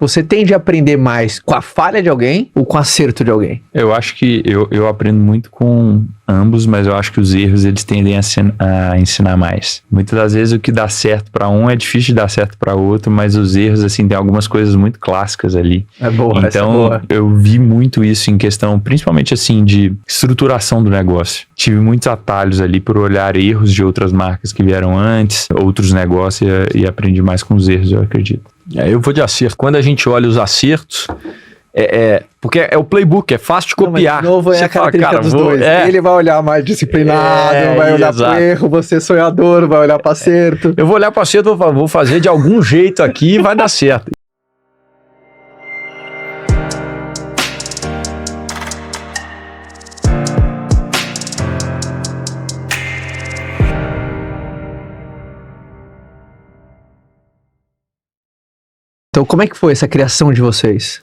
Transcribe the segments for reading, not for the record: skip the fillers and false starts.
Você tende a aprender mais com a falha de alguém ou com o acerto de alguém? Eu acho que eu aprendo muito com ambos, mas eu acho que os erros eles tendem a ensinar mais. Muitas das vezes o que dá certo para um é difícil de dar certo para outro, mas os erros, assim, tem algumas coisas muito clássicas ali. É boa, essa é então, boa. eu vi muito isso em questão, principalmente assim, de estruturação do negócio. Tive muitos atalhos ali por olhar erros de outras marcas que vieram antes, outros negócios, e aprendi mais com os erros, eu acredito. Eu vou de acerto. Quando a gente olha os acertos, porque é o playbook, é fácil de copiar. Não, mas de novo é a característica dos dois. Ele vai olhar mais disciplinado, vai olhar para erro, você sonhador, vai olhar para acerto. Eu vou olhar para acerto, vou fazer de algum jeito aqui e vai dar certo. Então, como é que foi essa criação de vocês?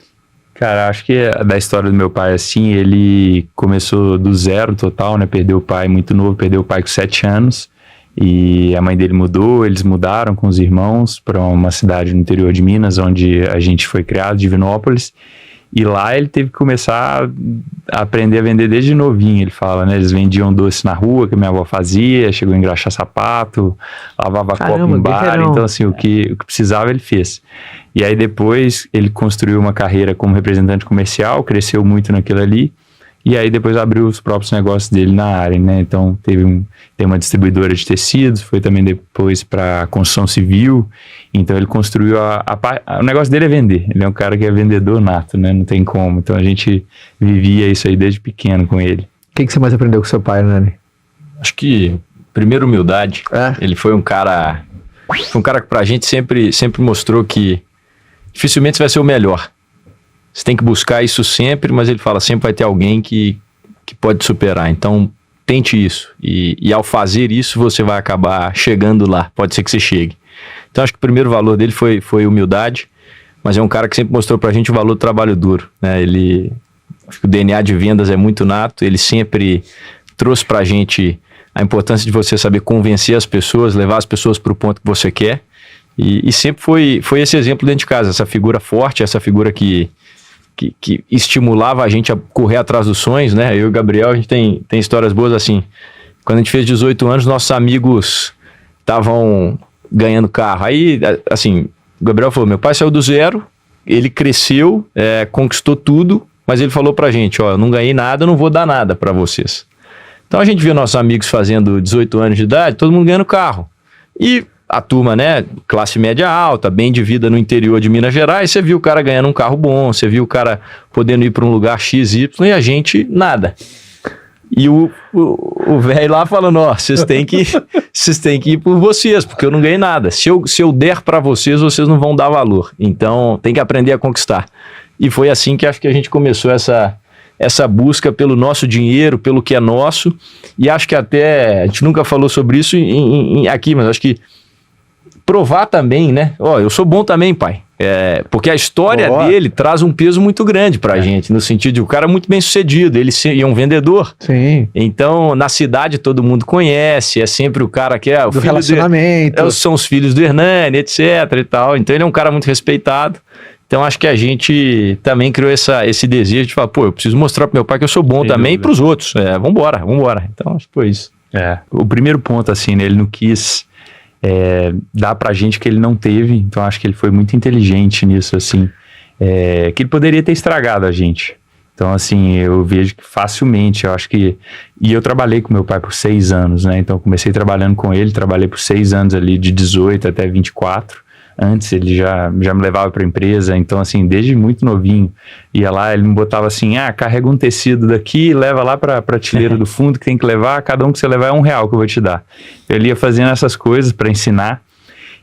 Cara, acho que da história do meu pai, assim, ele começou do zero total, né? Perdeu o pai muito novo, perdeu o pai com 7 anos. E a mãe dele mudou, eles mudaram com os irmãos para uma cidade no interior de Minas, onde a gente foi criado, Divinópolis. E lá ele teve que começar a aprender a vender desde novinho, ele fala, né? Eles vendiam doce na rua, que minha avó fazia, chegou a engraxar sapato, lavava copo em bar, guerreirão. então assim, o que precisava ele fez. E aí depois ele construiu uma carreira como representante comercial, cresceu muito naquilo ali, e aí depois abriu os próprios negócios dele na área, né? Então tem uma distribuidora de tecidos, foi também depois para construção civil, então ele construiu o negócio dele é vender, ele é um cara que é vendedor nato, né? Não tem como, então a gente vivia isso aí desde pequeno com ele. O que você mais aprendeu com seu pai, Nani? Acho que, primeiro, humildade. Ele foi um cara que pra gente sempre mostrou que dificilmente você vai ser o melhor. Você tem que buscar isso sempre, mas ele fala, sempre vai ter alguém que pode superar. Então, tente isso. E ao fazer isso, você vai acabar chegando lá. Pode ser que você chegue. Então, acho que o primeiro valor dele foi humildade, mas é um cara que sempre mostrou pra gente o valor do trabalho duro, né? Acho que o DNA de vendas é muito nato, ele sempre trouxe pra gente a importância de você saber convencer as pessoas, levar as pessoas pro ponto que você quer. E sempre foi esse exemplo dentro de casa, essa figura forte, essa figura que estimulava a gente a correr atrás dos sonhos, né? Eu e o Gabriel, a gente tem histórias boas assim. Quando a gente fez 18 anos, nossos amigos estavam ganhando carro. Aí, assim, o Gabriel falou, meu pai saiu do zero, ele cresceu, conquistou tudo, mas ele falou pra gente, ó, eu não ganhei nada, eu não vou dar nada pra vocês. Então a gente via nossos amigos fazendo 18 anos de idade, todo mundo ganhando carro. E a turma, né, classe média alta, bem de vida no interior de Minas Gerais, você viu o cara ganhando um carro bom, você viu o cara podendo ir para um lugar XY e a gente nada. E o velho lá falando, ó, vocês têm que ir por vocês, porque eu não ganhei nada. Se eu der para vocês, vocês não vão dar valor. Então tem que aprender a conquistar. E foi assim que acho que a gente começou essa busca pelo nosso dinheiro, pelo que é nosso. E acho que até, a gente nunca falou sobre isso aqui, mas acho que provar também, né? Ó, eu sou bom também, pai. Porque a história dele traz um peso muito grande pra gente, no sentido de o cara é muito bem sucedido, ele é um vendedor. Sim. Então, na cidade todo mundo conhece, é sempre o cara que é o do filho relacionamento. são os filhos do Hernani, etc e tal. Então, ele é um cara muito respeitado. Então, acho que a gente também criou esse desejo de falar, pô, eu preciso mostrar pro meu pai que eu sou bom também e pros outros. Vambora. Então, acho que foi isso. O primeiro ponto, assim, né, ele não quis dar pra gente que ele não teve, então acho que ele foi muito inteligente nisso, assim, que ele poderia ter estragado a gente. Então, assim, eu vejo que facilmente, eu acho que... E eu trabalhei com meu pai por 6 anos, né? Então, eu comecei trabalhando com ele, trabalhei por 6 anos ali, de 18 até 24. Antes ele já me levava para a empresa, então assim, desde muito novinho, ia lá, ele me botava assim, carrega um tecido daqui, leva lá para a prateleira do fundo que tem que levar, cada um que você levar é R$1 que eu vou te dar. Ele ia fazendo essas coisas para ensinar,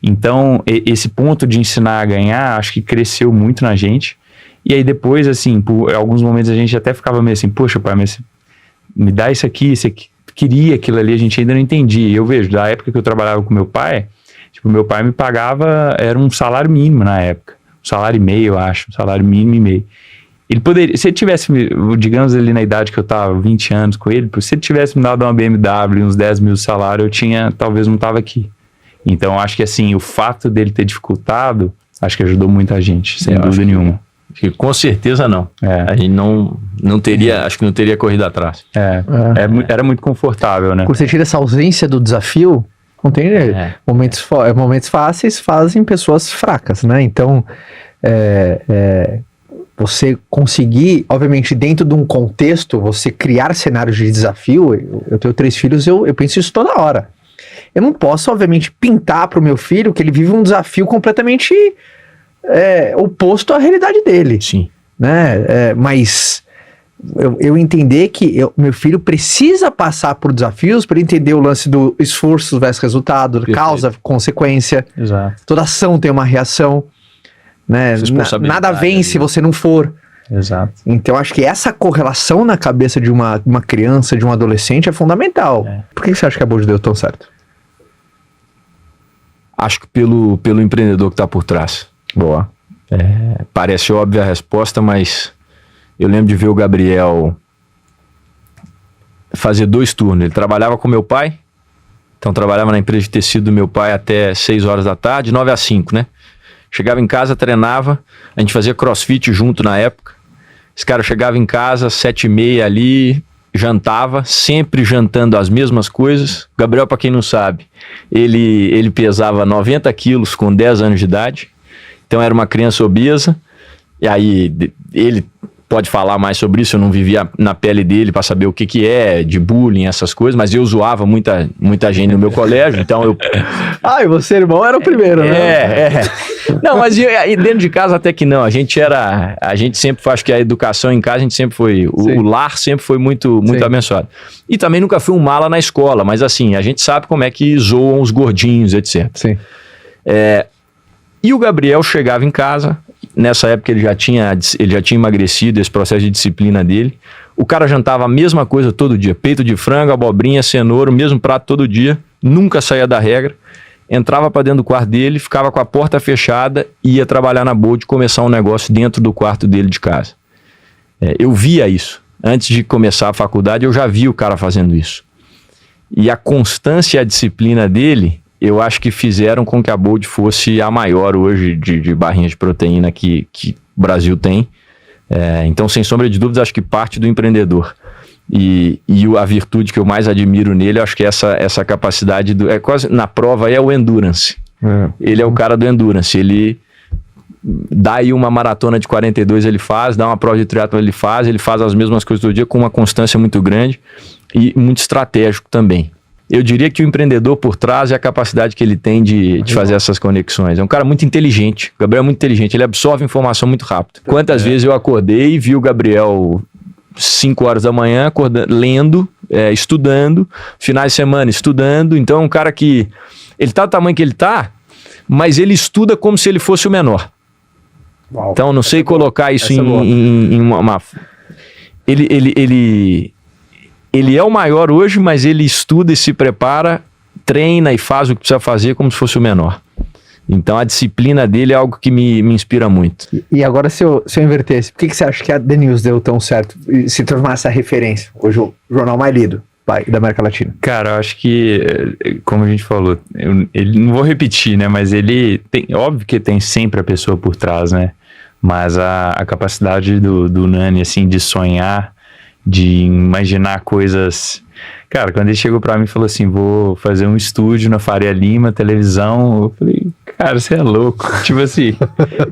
então esse ponto de ensinar a ganhar, acho que cresceu muito na gente, e aí depois assim, por alguns momentos a gente até ficava meio assim, poxa pai, mas me dá isso aqui, você queria aquilo ali, a gente ainda não entendia. E eu vejo, da época que eu trabalhava com meu pai, tipo, meu pai me pagava, era um salário mínimo na época, um salário e meio, eu acho, um salário mínimo e meio. Ele poderia, se ele tivesse, digamos ali na idade que eu tava, 20 anos com ele, se ele tivesse me dado uma BMW, uns 10 mil de salário, talvez não tava aqui. Então, acho que assim, o fato dele ter dificultado Acho que ajudou muita gente, sem dúvida nenhuma. Que com certeza não. A gente não teria, acho que não teria corrido atrás. Era muito confortável, né? Quando você tira essa ausência do desafio, não tem momentos fáceis fazem pessoas fracas, né? Então, você conseguir, obviamente, dentro de um contexto, você criar cenários de desafio. Eu tenho 3 filhos, eu penso isso toda hora. Eu não posso, obviamente, pintar para o meu filho que ele vive um desafio completamente oposto à realidade dele. Sim. Né? Mas eu entender que meu filho precisa passar por desafios para entender o lance do esforço versus resultado, causa, consequência. Exato. Toda ação tem uma reação. Né? Nada vem se você não for. Exato. Então, acho que essa correlação na cabeça de uma criança, de um adolescente, é fundamental. Por que você acha que a Bold deu tão certo? Acho que pelo empreendedor que está por trás. Boa. Parece óbvia a resposta, mas eu lembro de ver o Gabriel fazer 2 turnos. Ele trabalhava com meu pai, então trabalhava na empresa de tecido do meu pai até 6 horas da tarde, 9 às 5, né? Chegava em casa, treinava, a gente fazia crossfit junto na época. Esse cara chegava em casa, 7h30 ali, jantava, sempre jantando as mesmas coisas. O Gabriel, para quem não sabe, ele pesava 90 quilos com 10 anos de idade. Então era uma criança obesa, e aí ele pode falar mais sobre isso, eu não vivia na pele dele para saber o que é de bullying, essas coisas, mas eu zoava muita gente no meu colégio, então eu... E você, irmão, era o primeiro, né? Não, mas dentro de casa até que não, a gente sempre, acho que a educação em casa, a gente sempre foi, o lar sempre foi muito abençoado. E também nunca fui um mala na escola, mas assim, a gente sabe como é que zoam os gordinhos, etc. Sim. E o Gabriel chegava em casa, nessa época ele já tinha emagrecido, esse processo de disciplina dele. O cara jantava a mesma coisa todo dia, peito de frango, abobrinha, cenoura, o mesmo prato todo dia, nunca saía da regra. Entrava para dentro do quarto dele, ficava com a porta fechada e ia trabalhar na Bold, começar um negócio dentro do quarto dele de casa. Eu via isso. Antes de começar a faculdade, eu já vi o cara fazendo isso. E a constância e a disciplina dele, eu acho que fizeram com que a Bold fosse a maior hoje de barrinhas de proteína que o Brasil tem. Então, sem sombra de dúvidas, acho que parte do empreendedor. E a virtude que eu mais admiro nele, eu acho que essa capacidade, quase na prova, é o endurance. Ele é o cara do endurance. Ele dá aí uma maratona de 42, ele faz, dá uma prova de triatlon, ele faz as mesmas coisas todo dia com uma constância muito grande e muito estratégico também. Eu diria que o empreendedor por trás é a capacidade que ele tem de fazer essas conexões. É um cara muito inteligente. O Gabriel é muito inteligente. Ele absorve informação muito rápido. Quantas vezes eu acordei e vi o Gabriel 5 horas da manhã lendo, estudando, finais de semana estudando. Então é um cara que... Ele tá do tamanho que ele tá, mas ele estuda como se ele fosse o menor. Uau, então não sei colocar isso em uma... Ele é o maior hoje, mas ele estuda e se prepara, treina e faz o que precisa fazer como se fosse o menor. Então a disciplina dele é algo que me inspira muito. E agora se eu invertesse, por que você acha que a The News deu tão certo e se tornar essa referência? Hoje o jornal mais lido da América Latina. Cara, eu acho que, como a gente falou, ele não vou repetir, né? Mas ele tem, óbvio que tem sempre a pessoa por trás, né? Mas a capacidade do Nani, assim, de sonhar, de imaginar coisas... Cara, quando ele chegou pra mim e falou assim, vou fazer um estúdio na Faria Lima, televisão, eu falei, cara, você é louco. Tipo assim,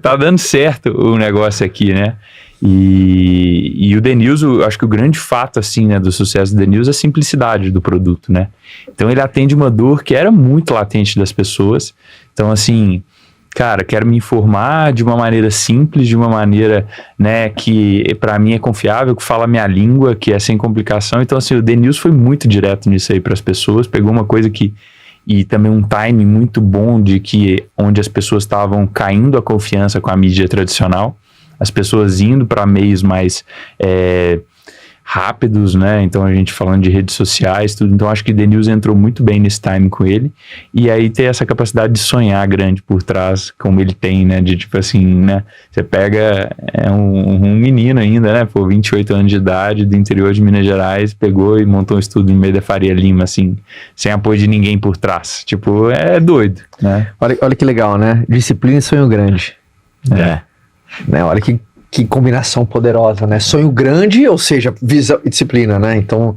tá dando certo o negócio aqui, né? E o The News, acho que o grande fato, assim, né, do sucesso do The News é a simplicidade do produto, né? Então ele atende uma dor que era muito latente das pessoas. Então, assim... Cara, quero me informar de uma maneira simples, de uma maneira, né, que para mim é confiável, que fala a minha língua, que é sem complicação. Então, assim, o The News foi muito direto nisso aí para as pessoas. Pegou uma coisa que... E também um timing muito bom de que... Onde as pessoas estavam caindo a confiança com a mídia tradicional. As pessoas indo para meios mais... rápidos, né? Então a gente falando de redes sociais, tudo. Então acho que The News entrou muito bem nesse time com ele. E aí ter essa capacidade de sonhar grande por trás, como ele tem, né? De tipo assim, né? Você pega um menino ainda, né? Pô, 28 anos de idade, do interior de Minas Gerais, pegou e montou um estúdio no meio da Faria Lima, assim, sem apoio de ninguém por trás. Tipo, é doido, né? Olha que legal, né? Disciplina e sonho grande. Né? Olha que combinação poderosa, né? Sonho grande, ou seja, visão e disciplina, né? Então,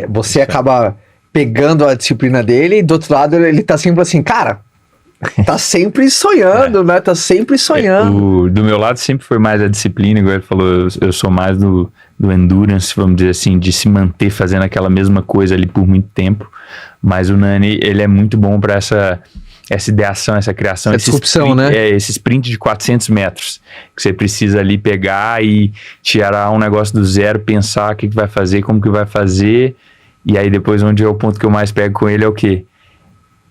você acaba pegando a disciplina dele e do outro lado ele tá sempre assim, cara, tá sempre sonhando, né? Tá sempre sonhando. Do meu lado sempre foi mais a disciplina, igual ele falou, eu sou mais do endurance, vamos dizer assim, de se manter fazendo aquela mesma coisa ali por muito tempo. Mas o Nani, ele é muito bom para essa ideação, essa criação. Essa disrupção, né? Esse sprint de 400 metros, que você precisa ali pegar e tirar um negócio do zero, pensar o que vai fazer, como que vai fazer, e aí depois onde é o ponto que eu mais pego com ele é o quê?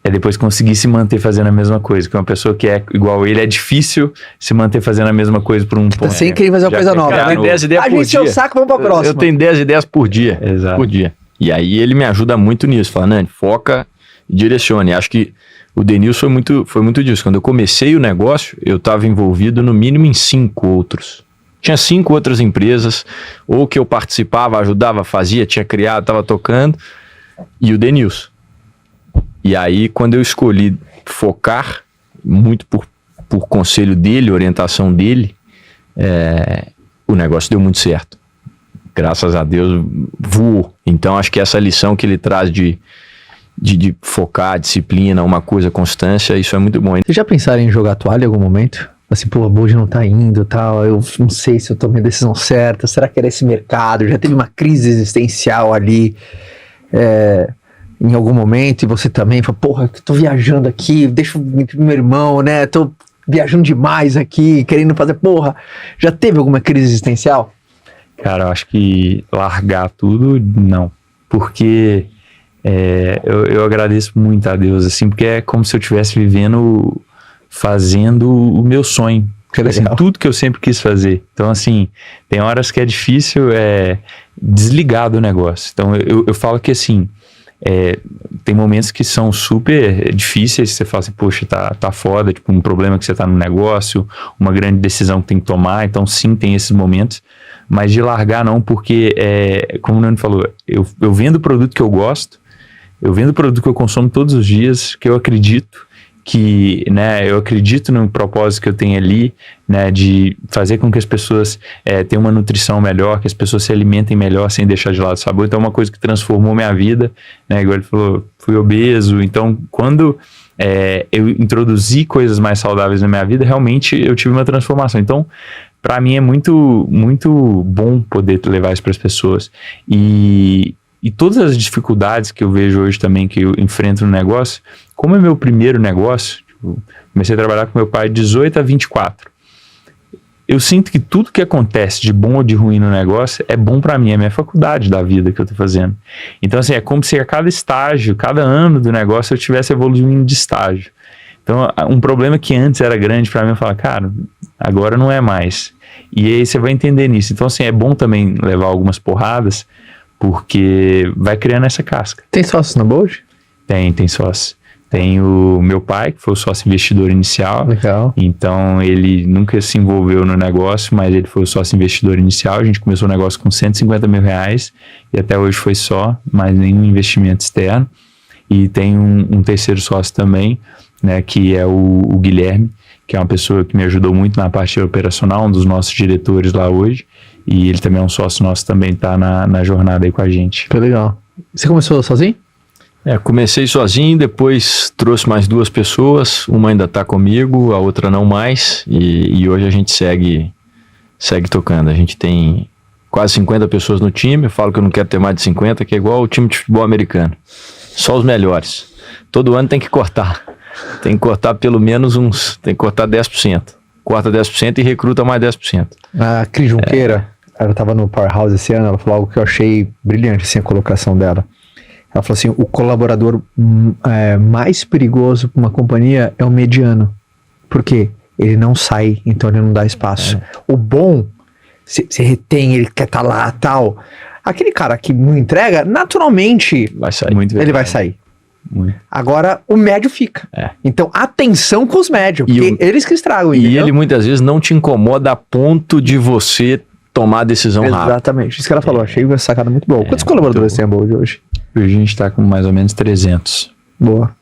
É depois conseguir se manter fazendo a mesma coisa, que uma pessoa que é igual ele, é difícil se manter fazendo a mesma coisa por um ponto. Tá sem querer fazer uma coisa nova, né? 10 ideias por dia. A gente é o saco, vamos pra próxima. Eu tenho 10 ideias por dia. Exato. Por dia. E aí ele me ajuda muito nisso, fala, Nani, foca e direcione. Acho que o Denilson foi muito disso. Quando eu comecei o negócio, eu estava envolvido no mínimo em 5 outros. Tinha 5 outras empresas, ou que eu participava, ajudava, fazia, tinha criado, estava tocando, e o Denilson. E aí, quando eu escolhi focar, muito por conselho dele, orientação dele, o negócio deu muito certo. Graças a Deus, voou. Então, acho que essa lição que ele traz de focar, disciplina, uma coisa, constância, isso é muito bom. Vocês já pensaram em jogar toalha em algum momento? Assim, pô, a Bold não tá indo, tal, eu não sei se eu tomei a decisão certa, será que era esse mercado? Já teve uma crise existencial ali, em algum momento, e você também fala, porra, eu tô viajando aqui, deixa meu irmão, né, tô viajando demais aqui, querendo fazer, porra, já teve alguma crise existencial? Cara, eu acho que largar tudo, não, porque eu agradeço muito a Deus, assim, porque é como se eu estivesse vivendo, fazendo o meu sonho, assim, tudo que eu sempre quis fazer. Então, assim, tem horas que é difícil desligar do negócio. Então, eu falo que, assim, tem momentos que são super difíceis, você fala assim, poxa, tá foda, tipo, um problema que você tá no negócio, uma grande decisão que tem que tomar, então, sim, tem esses momentos, mas de largar não, porque, como o Nando falou, eu vendo o produto que eu gosto, eu vendo o produto que eu consumo todos os dias, que eu acredito, eu acredito no propósito que eu tenho ali, né, de fazer com que as pessoas tenham uma nutrição melhor, que as pessoas se alimentem melhor sem deixar de lado o sabor. Então é uma coisa que transformou minha vida, né, igual ele falou, fui obeso, então quando eu introduzi coisas mais saudáveis na minha vida, realmente eu tive uma transformação. Então, para mim é muito, muito bom poder levar isso para as pessoas. E todas as dificuldades que eu vejo hoje também, que eu enfrento no negócio, como é meu primeiro negócio, comecei a trabalhar com meu pai de 18 a 24. Eu sinto que tudo que acontece de bom ou de ruim no negócio é bom para mim, é minha faculdade da vida que eu tô fazendo. Então, assim, é como se a cada estágio, cada ano do negócio eu estivesse evoluindo de estágio. Então, um problema que antes era grande para mim, eu falo, cara, agora não é mais. E aí você vai entender nisso. Então, assim, é bom também levar algumas porradas, porque vai criando essa casca. Tem sócios na Bold? Tem sócio. Tem o meu pai, que foi o sócio investidor inicial. Legal. Então, ele nunca se envolveu no negócio, mas ele foi o sócio investidor inicial. A gente começou o negócio com R$150 mil e até hoje foi só, mas nenhum investimento externo. E tem um terceiro sócio também, né, que é o Guilherme, que é uma pessoa que me ajudou muito na parte operacional, um dos nossos diretores lá hoje. E ele também é um sócio nosso, também tá na jornada aí com a gente. Que legal. Você começou sozinho? Comecei sozinho, depois trouxe mais 2 pessoas, uma ainda tá comigo, a outra não mais, e hoje a gente segue tocando. A gente tem quase 50 pessoas no time, eu falo que eu não quero ter mais de 50, que é igual o time de futebol americano. Só os melhores. Todo ano tem que cortar. Tem que cortar pelo menos tem que cortar 10%. Corta 10% e recruta mais 10%. A Cris Junqueira, ela estava no Powerhouse esse ano, ela falou algo que eu achei brilhante, assim, a colocação dela. Ela falou assim, o colaborador mais perigoso para uma companhia é o mediano. Por quê? Ele não sai, então ele não dá espaço. O bom, você retém, ele quer estar lá, tal. Aquele cara que não entrega, naturalmente, vai sair. Ele vai sair. Muito. Agora, o médio fica. Então, atenção com os médios, porque eles que estragam. E ele muitas vezes não te incomoda a ponto de você tomar a decisão rápida. Exatamente, isso que ela falou. Achei uma sacada muito boa. Quantos colaboradores tem a Bold hoje? Hoje a gente tá com mais ou menos 300. Boa.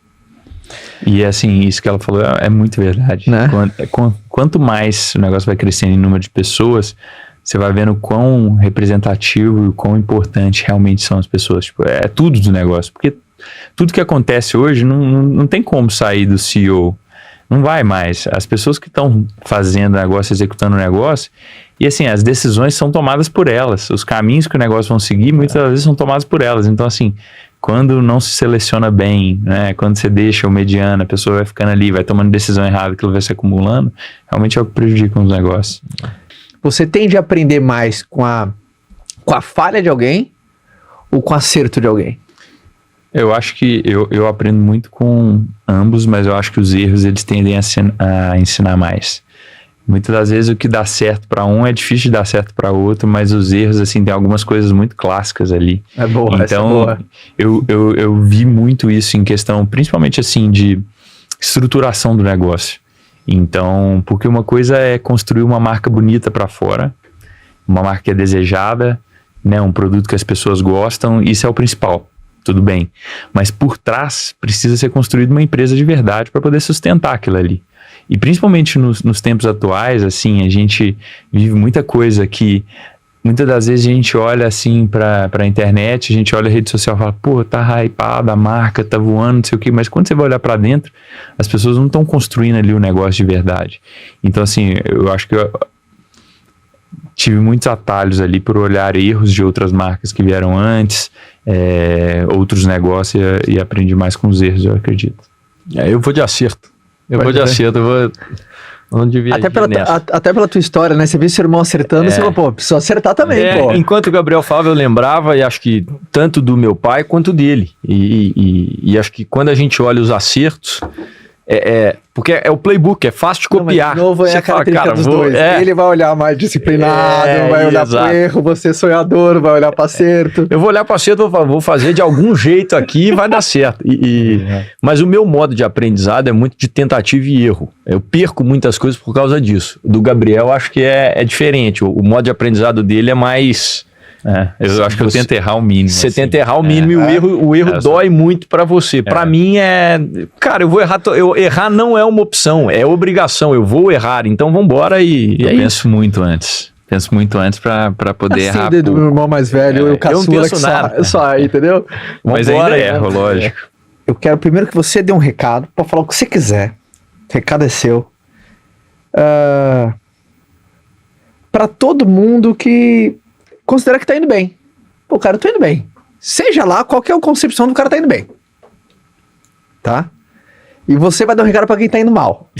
E assim, isso que ela falou é muito verdade. Né? Quanto mais o negócio vai crescendo em número de pessoas, você vai vendo quão representativo e quão importante realmente são as pessoas. Tipo, é tudo do negócio. Porque tudo que acontece hoje não tem como sair do CEO. Não vai mais. As pessoas que estão fazendo o negócio, executando o negócio, e assim, as decisões são tomadas por elas. Os caminhos que o negócio vão seguir, muitas vezes são tomados por elas. Então, assim, quando não se seleciona bem, né? Quando você deixa o mediano, a pessoa vai ficando ali, vai tomando decisão errada, aquilo vai se acumulando, realmente é o que prejudica os negócios. Você tende a aprender mais com a falha de alguém ou com o acerto de alguém? Eu acho que eu aprendo muito com ambos, mas eu acho que os erros eles tendem a ensinar mais. Muitas das vezes o que dá certo para um é difícil de dar certo para outro, mas os erros, assim, tem algumas coisas muito clássicas ali. É boa, então, essa é boa. Eu vi muito isso em questão, principalmente assim, de estruturação do negócio. Então, porque uma coisa é construir uma marca bonita para fora, uma marca que é desejada, né, um produto que as pessoas gostam, isso é o principal. Tudo bem, mas por trás precisa ser construída uma empresa de verdade para poder sustentar aquilo ali. E principalmente nos tempos atuais, assim, a gente vive muita coisa que muitas das vezes a gente olha assim para a internet, a gente olha a rede social e fala, pô, tá hypado, a marca tá voando, não sei o quê, mas quando você vai olhar para dentro, as pessoas não estão construindo ali o negócio de verdade. Então, assim, eu acho que eu tive muitos atalhos ali por olhar erros de outras marcas que vieram antes, outros negócios, e aprendi mais com os erros, eu acredito. Eu vou de acerto. Eu não devia até pela tua história, né? Você viu seu irmão acertando, você falou, pô, preciso acertar também, pô. Enquanto o Gabriel falava, eu lembrava, e acho que tanto do meu pai quanto dele. E acho que quando a gente olha os acertos, porque é o playbook, é fácil de copiar. Não, de novo, é a característica dos dois. Ele vai olhar mais disciplinado, vai olhar pro erro, você sonhador, vai olhar para acerto. Eu vou olhar para acerto, vou fazer de algum jeito aqui e vai dar certo. Mas o meu modo de aprendizado é muito de tentativa e erro. Eu perco muitas coisas por causa disso. Do Gabriel, acho que é diferente. O modo de aprendizado dele é mais... eu acho que eu tento errar o mínimo. Você tenta errar o mínimo e o erro dói muito pra você. Pra mim cara, eu vou errar. Errar não é uma opção, é obrigação. Eu vou errar, então vambora eu penso muito antes. Penso muito antes pra poder errar. Assim, do meu irmão mais velho, eu caçula que só, entendeu? Mas ainda erro, lógico. Eu quero primeiro que você dê um recado, pode falar o que você quiser. O recado é seu. Pra todo mundo que considera que tá indo bem. Pô, cara, eu tô indo bem. Seja lá qual que é a concepção do cara tá indo bem. Tá? E você vai dar um recado pra quem tá indo mal.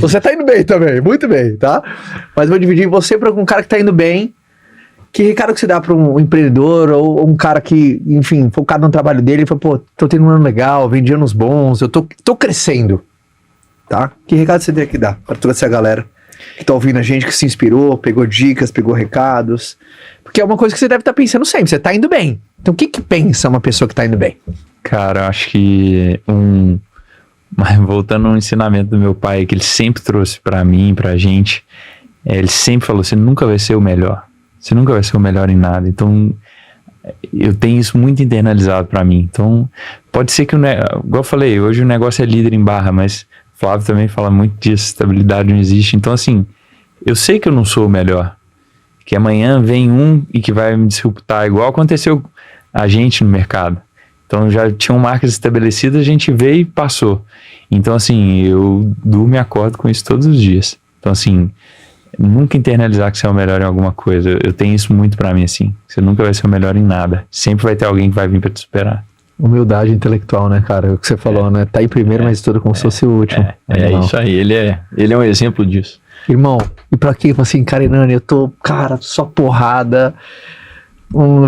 Você tá indo bem também, muito bem, tá? Mas eu vou dividir você pra um cara que tá indo bem. Que recado que você dá pra um empreendedor ou um cara que, enfim, focado no trabalho dele e fala, pô, tô tendo um ano legal, vendi anos bons, eu tô crescendo. Tá? Que recado você tem que dar pra toda essa galera que tá ouvindo a gente, que se inspirou, pegou dicas, pegou recados? Porque é uma coisa que você deve estar pensando sempre, você tá indo bem. Então o que pensa uma pessoa que tá indo bem? Cara, eu acho que mas voltando ao ensinamento do meu pai, que ele sempre trouxe pra mim, pra gente, ele sempre falou, você nunca vai ser o melhor. Você nunca vai ser o melhor em nada. Então, eu tenho isso muito internalizado pra mim. Então, pode ser que, igual eu falei, hoje o negócio é líder em barra, mas Flávio também fala muito disso, estabilidade não existe. Então, assim, eu sei que eu não sou o melhor. Que amanhã vem um e que vai me disruptar, igual aconteceu a gente no mercado. Então, já tinham marcas estabelecidas, a gente veio e passou. Então, assim, eu durmo e acordo com isso todos os dias. Então, assim, nunca internalizar que você é o melhor em alguma coisa. Eu tenho isso muito pra mim, assim. Você nunca vai ser o melhor em nada. Sempre vai ter alguém que vai vir pra te superar. Humildade intelectual, né, cara? É o que você falou, né? Tá em primeiro, mas tudo como se fosse o último. Isso aí. Ele é um exemplo disso. Irmão, e pra quem, assim, Carinani, eu tô, cara, só porrada,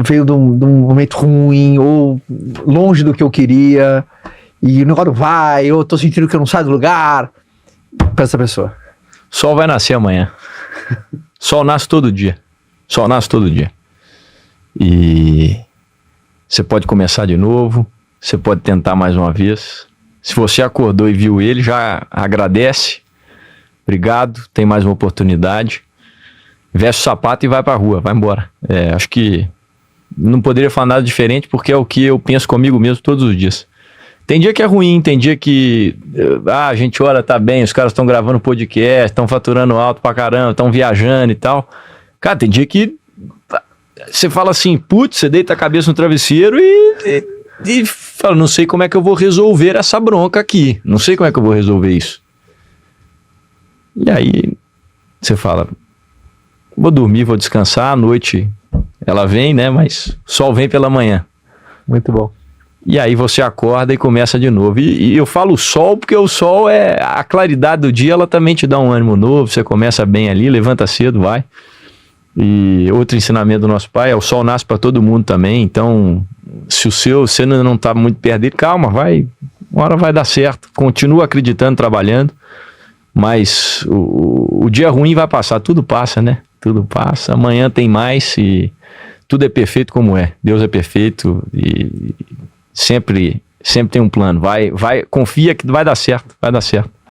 veio de um momento ruim, ou longe do que eu queria, e o negócio vai, eu tô sentindo que eu não saio do lugar, pra essa pessoa. Sol vai nascer amanhã. Sol nasce todo dia. Sol nasce todo dia. E você pode começar de novo, você pode tentar mais uma vez. Se você acordou e viu ele, já agradece. Obrigado, tem mais uma oportunidade. Veste o sapato e vai pra rua, vai embora. Acho que não poderia falar nada diferente, porque é o que eu penso comigo mesmo todos os dias. Tem dia que é ruim, tem dia que a gente olha, tá bem, os caras estão gravando podcast, estão faturando alto pra caramba, estão viajando e tal. Cara, tem dia que você fala assim, putz, você deita a cabeça no travesseiro e fala, não sei como é que eu vou resolver essa bronca aqui, não sei como é que eu vou resolver isso. E aí você fala, vou dormir, vou descansar, à noite ela vem, né, mas o sol vem pela manhã. Muito bom. E aí você acorda e começa de novo. E eu falo sol porque o sol é a claridade do dia, ela também te dá um ânimo novo, você começa bem ali, levanta cedo, vai. E outro ensinamento do nosso pai é o sol nasce para todo mundo também, então se você não está muito perto dele, calma, vai, uma hora vai dar certo, continua acreditando, trabalhando, mas o dia ruim vai passar, tudo passa, né? Tudo passa, amanhã tem mais e tudo é perfeito como é, Deus é perfeito e sempre tem um plano, confia que vai dar certo, vai dar certo.